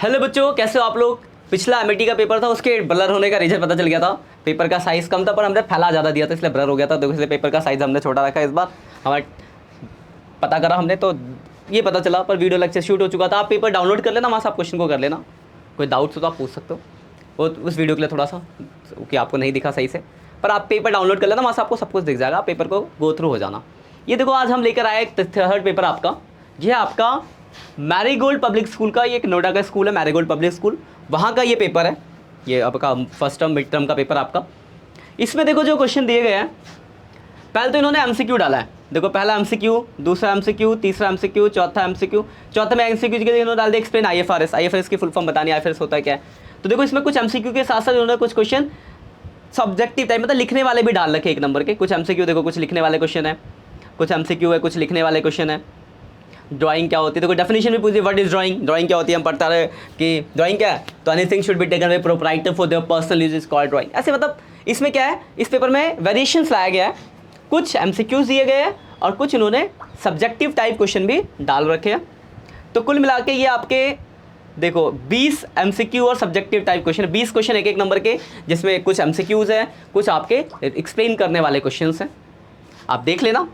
Hello बच्चों, कैसे हो आप लोग। पिछला एमईटी का पेपर था, उसके ब्लर होने का रीजन पता चल गया था। पेपर का साइज़ कम था पर हमने फैला ज़्यादा दिया था, इसलिए ब्लर हो गया था। देखो इसलिए पेपर का साइज़ हमने छोटा रखा है इस बार। हमारे पता करा हमने तो ये पता चला, पर वीडियो लेक्चर शूट हो चुका था। आप पेपर डाउनलोड कर लेना, वहाँ से आप क्वेश्चन को कर लेना। कोई डाउट्स हो तो आप पूछ सकते हो। वो उस वीडियो के लिए थोड़ा सा कि आपको नहीं दिखा सही से, पर आप पेपर डाउनलोड कर लेना, वहाँ से आपको सब कुछ दिख जाएगा। आप पेपर को गो थ्रू हो जाना। ये देखो आज हम लेकर आए एक थर्ड पेपर आपका। ये आपका मैरीगोल्ड पब्लिक स्कूल का, ये एक नोएडा का स्कूल है मैरीगोल्ड पब्लिक स्कूल, वहाँ का ये पेपर है। ये आपका फर्स्ट टर्म मिड टर्म का पेपर आपका। इसमें देखो जो क्वेश्चन दिए गए हैं, पहले तो इन्होंने एमसीक्यू डाला है। देखो पहला एमसीक्यू, दूसरा एमसीक्यू, तीसरा एमसीक्यू, चौथा एमसीक्यू। चौथा में एमसीक्यू के लिए इन्होंने डाल दिया एक्सप्लेन आईएफआरएस। आईएफआरएस की फुल फॉर्म बतानी, आईएफआरएस होता है क्या है। तो देखो इसमें कुछ एमसीक्यू के साथ साथ इन्होंने कुछ क्वेश्चन सब्जेक्टिव टाइप मतलब लिखने वाले भी डाल रखे एक नंबर के। कुछ एमसीक्यू देखो, कुछ लिखने वाले क्वेश्चन है, कुछ एमसीक्यू है, कुछ लिखने वाले क्वेश्चन है। ड्राइंग क्या होती है, देखो डेफिनेशन भी पूछी, व्हाट इज ड्राइंग। ड्राइंग क्या होती है, हम पढ़ता रहे कि ड्राइंग क्या है, तो anything should be taken by proprietor for their personal use is called drawing. ऐसे मतलब इसमें क्या है, इस पेपर में वेरिएशंस लाया गया है। कुछ एमसीक्यूज दिए गए हैं और कुछ इन्होंने सब्जेक्टिव टाइप क्वेश्चन भी डाल रखे हैं। तो कुल मिला के ये आपके देखो 20 एमसीक्यू और सब्जेक्टिव टाइप क्वेश्चन, 20 क्वेश्चन एक एक नंबर के, जिसमें कुछ एमसीक्यूज हैं, कुछ आपके एक्सप्लेन करने वाले क्वेश्चंस हैं। आप देख लेना,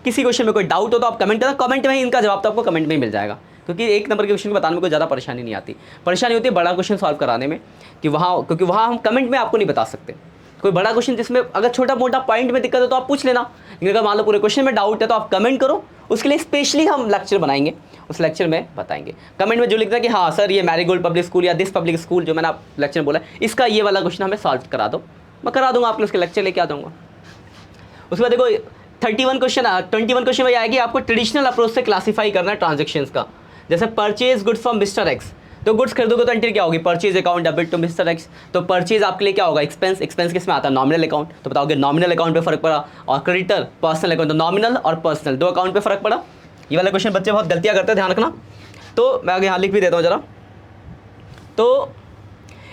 किसी क्वेश्चन में कोई डाउट हो तो आप कमेंट करना, कमेंट में ही इनका जवाब तो आपको कमेंट में ही मिल जाएगा। क्योंकि एक नंबर के क्वेश्चन को बताने में कोई ज़्यादा परेशानी नहीं आती। परेशानी होती है बड़ा क्वेश्चन सॉल्व कराने में, कि वहाँ क्योंकि वहाँ हम कमेंट में आपको नहीं बता सकते। कोई बड़ा क्वेश्चन जिसमें अगर छोटा मोटा पॉइंट में दिक्कत है तो आप पूछ लेना, लेकिन अगर मान लो पूरे क्वेश्चन में डाउट है तो आप कमेंट करो। उसके लिए स्पेशली हम लेक्चर बनाएंगे, उस लेक्चर में बताएंगे। कमेंट में जो लिखता है कि हाँ सर ये मैरीगोल्ड पब्लिक स्कूल या दिस पब्लिक स्कूल जो मैंने आप लेक्चर बोला इसका ये वाला क्वेश्चन हमें सॉल्व करा दो, मैं करा दूंगा, आपके उसके लेक्चर लेके आ दूँगा। उसके बाद देखो 21 क्वेश्चन में आएगी आपको ट्रेडिशनल अप्रोच से क्लासीफाई करना है ट्रांजेक्शंस का। जैसे purchase goods from Mister X, तो गुड्स खरीदोगे तो एंट्री क्या होगी, purchase account debit to Mister X. तो परचेज आपके लिए क्या होगा, एक्सपेंस। एक्सपेंस किस में आता है, नॉमिनल अकाउंट। तो बताओगे नॉमिनल अकाउंट पे फर्क पड़ा, और क्रेडिटर पर्सनल अकाउंट, तो नॉमिनल और पर्सनल दो अकाउंट पे फर्क पड़ा। ये वाला क्वेश्चन बच्चे बहुत गलतियाँ करते हैं, ध्यान रखना। तो मैं आगे यहाँ लिख भी देता हूँ जरा। तो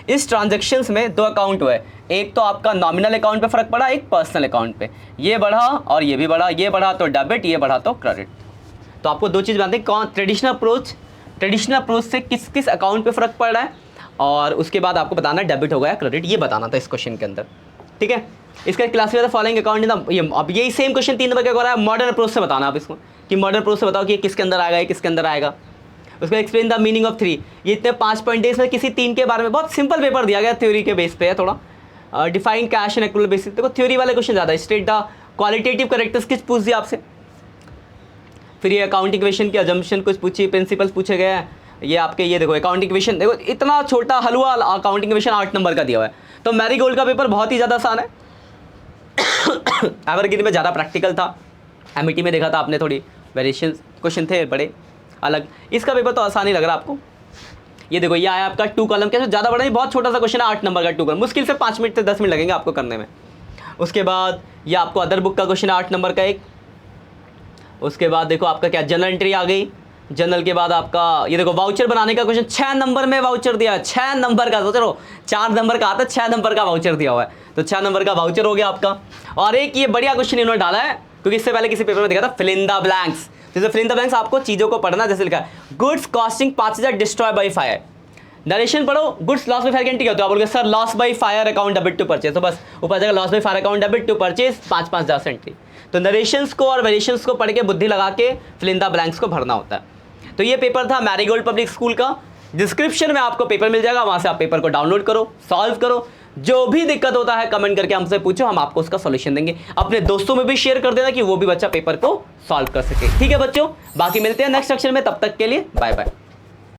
इस ट्रांजेक्शन्स में दो अकाउंट हुए, एक तो आपका नॉमिनल अकाउंट पे फर्क पड़ा, एक पर्सनल अकाउंट पे। ये बढ़ा और ये भी बढ़ा, ये बढ़ा तो डेबिट, ये बढ़ा तो क्रेडिट। तो आपको दो चीज़ बताते हैं, कौन ट्रेडिशनल अप्रोच से किस किस अकाउंट पे फर्क पड़ रहा है, और उसके बाद आपको बताना है डेबिट हो गया क्रेडिट, ये बताना था इस क्वेश्चन के अंदर। ठीक है, इसका क्लासिफाई फॉलोइंग अकाउंट ये अब यही सेम क्वेश्चन 3 नंबर क्या कर रहा है, मॉडर्न अप्रोच से बताना आप इसको, कि मॉडर्न अप्रोच से बताओ कि ये किसके अंदर आएगा, ये किसके अंदर आएगा। उसका एक्सप्लेन द मीनिंग ऑफ 3, ये इतने 5 पॉइंट है, इसमें किसी 3 के बारे में बहुत सिंपल पेपर दिया गया, थ्योरी के बेस पे है थोड़ा। Define cash and accrual basis, देखो थ्योरी वाले क्वेश्चन ज़्यादा है। स्टेट द क्वालिटेटिव कैरेक्टरिस्टिक्स पूछ दिया आपसे। फिर ये अकाउंटिंग इक्वेशन की अजम्पशन कुछ पूछी, प्रिंसिपल्स पूछे गए हैं। ये आपके ये देखो अकाउंटिंग इक्वेशन, देखो इतना छोटा हलवा अकाउंटिंग इक्वेशन 8 नंबर का दिया हुआ है। तो मैरीगोल्ड का पेपर बहुत ही ज़्यादा आसान है। एवरग्रीन में ज़्यादा प्रैक्टिकल था, एमईटी में देखा था आपने थोड़ी वेरिएशन क्वेश्चन थे बड़े अलग। इसका पेपर तो आसान ही लग रहा है आपको। ये देखो ये आया आपका 2 कॉलम, कैसे ज़्यादा बड़ा नहीं, बहुत छोटा सा क्वेश्चन है, 8 नंबर का 2 कॉलम, मुश्किल से 5 मिनट से 10 मिनट लगेंगे आपको करने में। उसके बाद ये आपको अदर बुक का क्वेश्चन है 8 नंबर का एक। उसके बाद देखो आपका क्या जनरल एंट्री आ गई। जनरल के बाद आपका ये देखो वाउचर बनाने का क्वेश्चन 6 नंबर में वाउचर दिया है, 6 नंबर का। सोच लो 4 नंबर का आता है, 6 नंबर का वाउचर दिया हुआ है, तो 6 नंबर का वाउचर हो गया आपका। और एक ये बढ़िया क्वेश्चन इन्होंने डाला है, क्योंकि इससे पहले किसी पेपर में देखा था, फिल इन द ब्लैंक्स। जैसे फिल इन द ब्लैंक्स आपको चीज़ों को पढ़ना, जैसे लिखा है goods costing 5000 destroy by fire. Narration पढ़ो, गुड्स लॉस बाई फायर की एंट्री क्या होती है, आप बोलोगे sir loss by fire account debit to purchase, तो बस ऊपर जाएगा loss by fire account debit to purchase 5-5 से एंट्री। तो नरेशंस को और वेरिएशंस को पढ़ के बुद्धि लगा के फिल इन द ब्लैंक्स को भरना होता है। तो ये पेपर था मैरीगोल्ड पब्लिक स्कूल का। डिस्क्रिप्शन में आपको पेपर मिल जाएगा, वहाँ से आप पेपर को डाउनलोड करो, सॉल्व करो। जो भी दिक्कत होता है कमेंट करके हमसे पूछो, हम आपको उसका सॉल्यूशन देंगे। अपने दोस्तों में भी शेयर कर देना कि वो भी बच्चा पेपर को सॉल्व कर सके। ठीक है बच्चों, बाकी मिलते हैं नेक्स्ट सेक्शन में, तब तक के लिए बाय बाय।